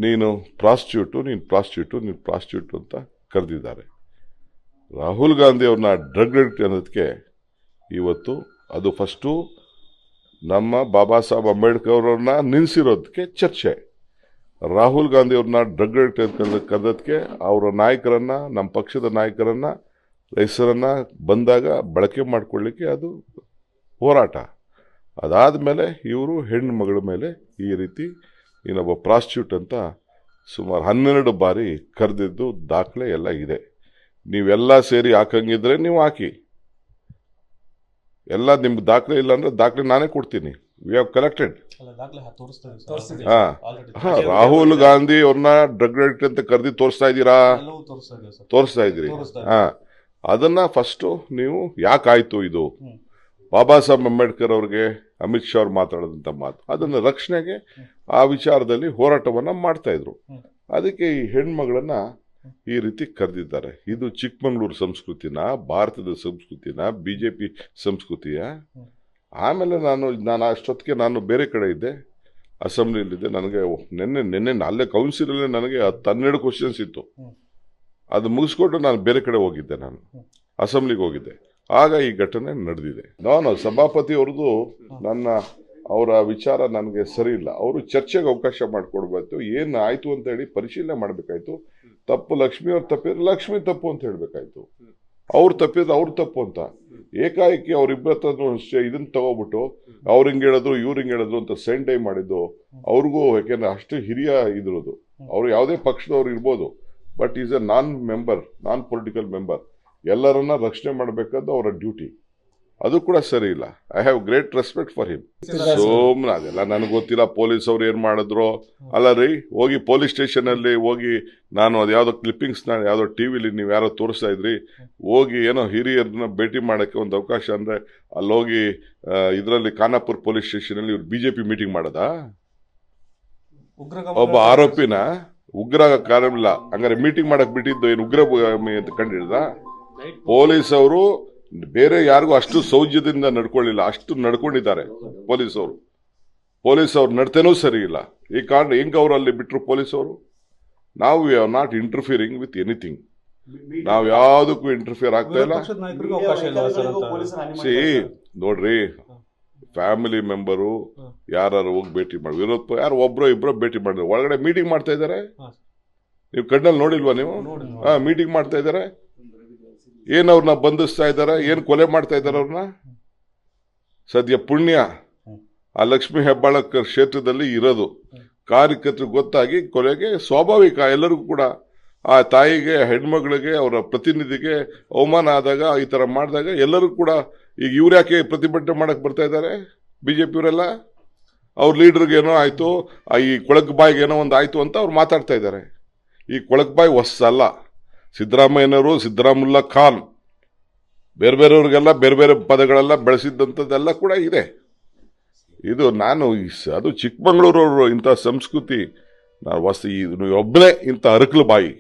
ನೀನು ಪ್ರಾಸ್ಟಿಟ್ಯೂಟ್ ಅಂತ ಕರೆದಿದ್ದಾರೆ. ರಾಹುಲ್ ಗಾಂಧಿ ಅವ್ರನ್ನ ಡ್ರಗ್ ಅಡಿಕ್ಟ್ ಅನ್ನೋದಕ್ಕೆ ಇವತ್ತು ಅದು ಫಸ್ಟು ನಮ್ಮ ಬಾಬಾ ಸಾಹೇಬ್ ಅಂಬೇಡ್ಕರ್ ಅವ್ರನ್ನ ನಿಲ್ಲಿಸಿರೋದಕ್ಕೆ ಚರ್ಚೆ. ರಾಹುಲ್ ಗಾಂಧಿ ಅವ್ರನ್ನ ಡ್ರಗ್ ಅಡಿಕ್ಟ್ ಕರೆದಕ್ಕೆ ಅವರ ನಾಯಕರನ್ನ, ನಮ್ಮ ಪಕ್ಷದ ನಾಯಕರನ್ನ ಹೆಸರನ್ನ ಬಂದಾಗ ಬಳಕೆ ಮಾಡ್ಕೊಳ್ಳಿಕ್ಕೆ ಅದು ಹೋರಾಟ. ಅದಾದಮೇಲೆ ಇವರು ಹೆಣ್ಣು ಮಗಳ ಮೇಲೆ ಈ ರೀತಿ ಇನ್ನೊಬ್ಬ ಪ್ರಾಸ್ಟಿಟ್ಯೂಟ್ ಅಂತ ಸುಮಾರು 12 ಬಾರಿ ಕರೆದಿದ್ದು ದಾಖಲೆ ಎಲ್ಲ ಇದೆ. ನೀವೆಲ್ಲ ಸೇರಿ ಹಾಕಂಗಿದ್ರೆ ನೀವು ಹಾಕಿ, ಎಲ್ಲ ನಿಮ್ಗೆ ದಾಖಲೆ ಇಲ್ಲ ಅಂದ್ರೆ ದಾಖಲೆ ನಾನೇ ಕೊಡ್ತೀನಿ. We have collected. Rahul Gandhi ಅವ್ರನ್ನ ಡ್ರಗ್ ಅಡಿಕ್ಟ್ ಅಂತ ಕರೆದಿ ತೋರಿಸ್ತಾ ಇದ್ದೀರಿ. ಅದನ್ನ ಫಸ್ಟ್ ನೀವು ಯಾಕಾಯ್ತು ಇದು ಬಾಬಾ ಸಾಹೇಬ್ ಅಂಬೇಡ್ಕರ್ ಅವ್ರಿಗೆ ಅಮಿತ್ ಶಾ ಅವ್ರು ಮಾತಾಡಿದಂಥ ಮಾತು, ಅದನ್ನ ರಕ್ಷಣೆಗೆ ಆ ವಿಚಾರದಲ್ಲಿ ಹೋರಾಟವನ್ನ ಮಾಡ್ತಾ ಇದ್ರು. ಅದಕ್ಕೆ ಈ ಹೆಣ್ಮಗಳನ್ನ ಈ ರೀತಿ ಕರೆದಿದ್ದಾರೆ. ಇದು ಚಿಕ್ಕಮಗಳೂರು ಸಂಸ್ಕೃತಿನ, ಭಾರತದ ಸಂಸ್ಕೃತಿನ, ಬಿಜೆಪಿ ಸಂಸ್ಕೃತಿಯ. ಆಮೇಲೆ ನಾನು ಅಷ್ಟೊತ್ತಿಗೆ ನಾನು ಬೇರೆ ಕಡೆ ಇದ್ದೆ, ಅಸೆಂಬ್ಲಿಯಲ್ಲಿದ್ದೆ. ನನಗೆ ನಿನ್ನೆ ಅಲ್ಲೇ ಕೌನ್ಸಿಲಲ್ಲೇ ನನಗೆ 12 ಕ್ವಶನ್ಸ್ ಇತ್ತು. ಅದು ಮುಗಿಸ್ಕೊಂಡು ನಾನು ಬೇರೆ ಕಡೆ ಹೋಗಿದ್ದೆ, ನಾನು ಅಸೆಂಬ್ಲಿಗೆ ಹೋಗಿದ್ದೆ. ಆಗ ಈ ಘಟನೆ ನಡೆದಿದೆ. ನಾನು ಸಭಾಪತಿ ಅವ್ರದ್ದು ಅವರ ವಿಚಾರ ನನಗೆ ಸರಿ ಇಲ್ಲ. ಅವರು ಚರ್ಚೆಗೆ ಅವಕಾಶ ಮಾಡಿಕೊಡ್ಬೇಕು. ಏನು ಆಯ್ತು ಅಂತ ಹೇಳಿ ಪರಿಶೀಲನೆ ಮಾಡಬೇಕಾಯ್ತು. ತಪ್ಪು ಲಕ್ಷ್ಮಿ ಅವ್ರು ತಪ್ಪಿದ್ರೆ ಲಕ್ಷ್ಮಿ ತಪ್ಪು ಅಂತ ಹೇಳ್ಬೇಕಾಯ್ತು, ಅವ್ರು ತಪ್ಪಿದ್ರೆ ಅವ್ರು ತಪ್ಪು ಅಂತ. ಏಕಾಏಕಿ ಅವ್ರಿಬ್ಬರ ಹತ್ರ ಇದನ್ನ ತಗೋಬಿಟ್ಟು ಅವ್ರು ಹಿಂಗೆ ಹೇಳಿದ್ರು ಇವ್ರು ಹಿಂಗೆ ಹೇಳಿದ್ರು ಅಂತ ಸೆಂಡ್ ಮಾಡಿದ್ದು ಅವ್ರಿಗೂ, ಯಾಕೆಂದ್ರೆ ಅಷ್ಟು ಹಿರಿಯ ಇದ್ರದು. ಅವ್ರು ಯಾವುದೇ ಪಕ್ಷದವ್ರು ಇರ್ಬೋದು, but is a non political member. ಎಲ್ಲರನ್ನ ರಕ್ಷಣೆ ಮಾಡಬೇಕಾದ್ದು ಅವರ ಡ್ಯೂಟಿ. ಅದು ಕೂಡ ಸರಿ ಇಲ್ಲ. I have great respect for him. ಸೋಮ್ನ ಅದೆಲ್ಲ ನನಗೆ ಗೊತ್ತಿಲ್ಲ. ಪೊಲೀಸ್ ಅವ್ರು ಏನ್ ಮಾಡಿದ್ರು ಅಲ್ಲ ರೀ. ಹೋಗಿ ಪೊಲೀಸ್ ಸ್ಟೇಷನ್ ಅಲ್ಲಿ ಹೋಗಿ, ನಾನು ಅದು ಯಾವ್ದೋ ಕ್ಲಿಪ್ಪಿಂಗ್ಸ್ ಯಾವ್ದೋ ಟಿವಿಲಿ ನೀವು ಯಾರೋ ತೋರಿಸ್ತಾ ಇದ್ರಿ, ಹೋಗಿ ಏನೋ ಹಿರಿಯರನ್ನ ಭೇಟಿ ಮಾಡಕ್ಕೆ ಒಂದು ಅವಕಾಶ ಅಂದ್ರೆ ಅಲ್ಲಿ ಹೋಗಿ ಇದರಲ್ಲಿ ಖಾನಾಪುರ್ ಪೊಲೀಸ್ ಸ್ಟೇಷನ್ ಅಲ್ಲಿ ಇವ್ರು ಬಿಜೆಪಿ ಮೀಟಿಂಗ್ ಮಾಡದ? ಒಬ್ಬ ಆರೋಪಿನ ಉಗ್ರ ಕಾರ್ಯವಿಲ್ಲ ಹಂಗಾರೆ ಮೀಟಿಂಗ್ ಮಾಡಕ್ ಬಿಟ್ಟಿದ್ದು ಏನು ಉಗ್ರ ಅಂತ ಕಂಡಿಡ್ದ? ಪೊಲೀಸ್ ಅವರು ಬೇರೆ ಯಾರಿಗೂ ಅಷ್ಟು ಸೌಜ್ಯದಿಂದ ನಡ್ಕೊಳ್ಳಿಲ್ಲ, ಅಷ್ಟು ನಡ್ಕೊಂಡಿದ್ದಾರೆ ಪೊಲೀಸ್ ಅವ್ರ ನಡತೆನೂ ಸರಿ ಇಲ್ಲ. ಈ ಕಾರಣ ಹೆಂಗ್ ಅವ್ರು ಅಲ್ಲಿ ಬಿಟ್ರು ಪೊಲೀಸ್ ಅವರು? ನಾವು we are not interfering with anything. ನಾವು ಯಾವ್ದಕ್ಕೂ ಇಂಟರ್ಫಿಯರ್ ಆಗ್ತಾ ಇಲ್ಲ. ನೋಡ್ರಿ, ಫ್ಯಾಮಿಲಿ ಮೆಂಬರು ಯಾರು ಹೋಗಿ ಭೇಟಿ ಮಾಡಿ, ಯಾರು ಒಬ್ರು ಇಬ್ರು ಭೇಟಿ ಮಾಡಿದ್ರು, ಒಳಗಡೆ ಮೀಟಿಂಗ್ ಮಾಡ್ತಾ ಇದ್ದಾರೆ. ನೀವು ಕಣ್ಣಲ್ಲಿ ನೋಡಿಲ್ವಾ ನೀವು? ಮೀಟಿಂಗ್ ಮಾಡ್ತಾ ಇದ್ದಾರೆ. ಏನ್ ಅವ್ರನ್ನ ಬಂಧಿಸ್ತಾ ಇದಾರೆ, ಏನ್ ಕೊಲೆ ಮಾಡ್ತಾ ಇದಾರೆ ಅವ್ರನ್ನ? ಸದ್ಯ ಪುಣ್ಯ ಆ ಲಕ್ಷ್ಮೀ ಹೆಬ್ಬಾಳಕರ್ ಕ್ಷೇತ್ರದಲ್ಲಿ ಇರೋದು. ಕಾರ್ಯಕರ್ತರಿಗೆ ಗೊತ್ತಾಗಿ ಕೊಲೆಗೆ ಸ್ವಾಭಾವಿಕ. ಎಲ್ಲರಿಗೂ ಕೂಡ ಆ ತಾಯಿಗೆ, ಹೆಣ್ಮಗಳಿಗೆ, ಅವರ ಪ್ರತಿನಿಧಿಗೆ ಅವಮಾನ ಆದಾಗ, ಈ ತರ ಮಾಡಿದಾಗ ಎಲ್ಲರೂ ಕೂಡ ಈಗ ಇವ್ರು ಯಾಕೆ ಪ್ರತಿಭಟನೆ ಮಾಡಕ್ ಬರ್ತಾ ಇದ್ದಾರೆ? ಬಿಜೆಪಿಯವರೆಲ್ಲ ಅವ್ರ ಲೀಡರ್ಗೆ ಏನೋ ಆಯ್ತು, ಈ ಕೊಳಕುಬಾಯಿಗೆ ಏನೋ ಒಂದು ಆಯ್ತು ಅಂತ ಅವ್ರು ಮಾತಾಡ್ತಾ ಇದ್ದಾರೆ. ಈ ಕೊಳಕುಬಾಯಿ ಹೊಸಲ್ಲ. ಸಿದ್ದರಾಮಯ್ಯನವರು, ಸಿದ್ದರಾಮುಲ್ಲಾ ಖಾನ್, ಬೇರೆಯವ್ರಿಗೆಲ್ಲ ಬೇರೆ ಬೇರೆ ಪದಗಳೆಲ್ಲ ಬೆಳೆಸಿದ್ದಂಥದ್ದೆಲ್ಲ ಕೂಡ ಇದೆ. ಇದು ಅದು ಚಿಕ್ಕಮಗಳೂರವರು ಇಂಥ ಸಂಸ್ಕೃತಿ ಒಬ್ಬನೇ ಇಂಥ ಅರಕಲು ಬಾಯಿ.